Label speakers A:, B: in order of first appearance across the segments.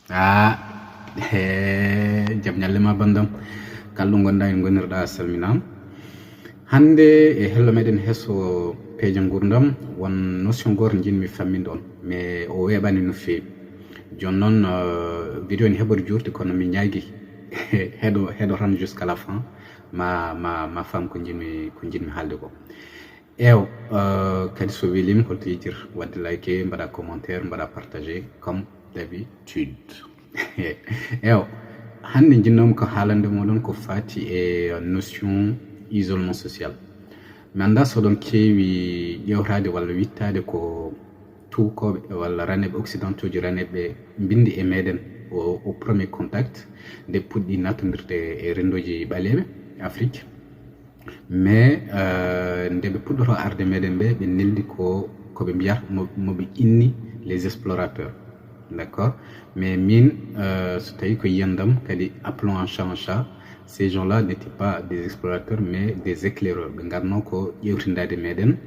A: jam nyalle ma bandam kallu gonda en gonirda salminam hande e hello meden heso peje gurdam won notion gor jinmi fammindon mais o webani no feewi jonnon video ni hebor jurti kono mi nyaagi hedo ran jusqu'à la fin ma fam ko jinmi halde ko ew kadi so welim holto yitir wadde like mbada commentaire mbada partager comme d'habitude. ew hande jinnom ko haalande modon ko fati e notion isolement social mi anda so don kewi yewtade walla wittade ko tukoɓe walla raneɓe occidentaux ji raneɓe bindi e meɗen au premier contact nde puɗɗi natodirde e rendoji ɓaleɓe afrique mais nde ɓe puɗɗoto arde meɗen ɓe neldi koɓe mbiyata moɓe inni les explorateurs, d'accord, mais min so tawi ko yiyandam kadi appelons un chat un chat, ces gens-là n'étaient pas des explorateurs mais des éclaireurs. ɓe garno ko ƴewtindade meɗen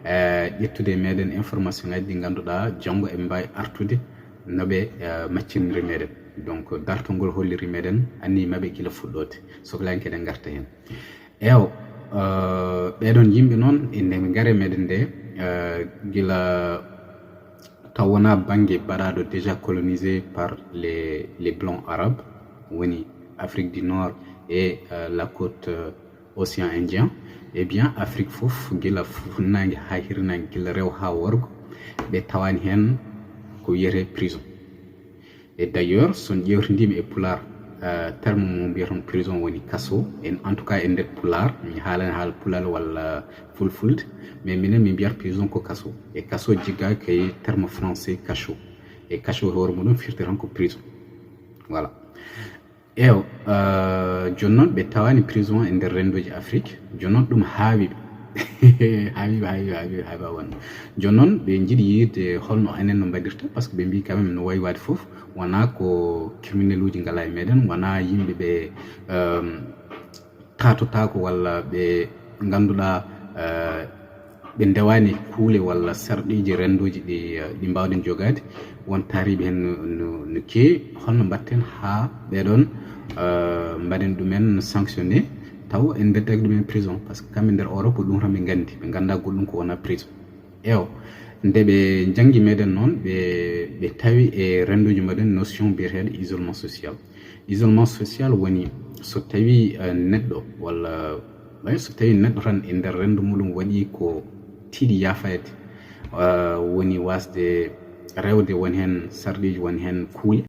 A: ƴettude meɗen information ngaji ɗi ganduɗa janggo eɓe mbawi artude noɓe macciniri meɗen, donc dartongol holliri meɗen anni maɓe gila fuɗɗode sohlani keden garta hen. ew ɓeɗon yimɓe noon inde ɓe gaare meɗen nde gila taw wona banggue baɗaɗo déjà colonisé par les blancs arabes woni Afrique du Nord et la côte océan Indien. Eh bien Afrique fof gila funnangue ha hirnangue gila rew ha worgo ɓe tawani hen ko wiyete prison. Et d'ailleurs son ƴewtidimi e pular terme mo mbiyaton prison woni kaso, en tout cas e nder pular mi haalani haala pulal walla fulfulde, mais minen mi mbiyata prison ko kaso, e kaso jigga kay terme français cachot, e cachot hoore muɗum firti tan ko prison, voilà. ew jonnon ɓe tawani prison e nder rendoji afrique, jonnon ɗum haawiɓe haawiɓe wonno jonnon ɓe jiiɗi yirde holno enen no mbaɗirta par ce que ɓe mbi quand même no wayi wade foof wona ko criminel uji ngala e meɗen, wona yimɓe ɓe tatotako walla ɓe ganduɗa ɓe ndewani kuule walla sarɗiji rendoji ɗi mbawɗen jogade, won taariɓe hen no kewi. holno mbatten ha ɓeɗon mbaɗen ɗumen sanctionné taw en beddaki ɗumen prison, par ce que kamɓe nder Europe ko ɗum tan ɓe gandi, ɓe ganda goɗɗum ko wona prison. ew nde ɓe jangi meɗen noon ɓe tawi e rendoji meɗen notion biyeteɗo isolement social. Isolement social woni so tawi neɗɗo walla so tawi neɗɗo tan e nder rendo muɗum waɗi ko tiiɗi yafayde woni wasde rewde woni hen sarɗiji woni hen kuule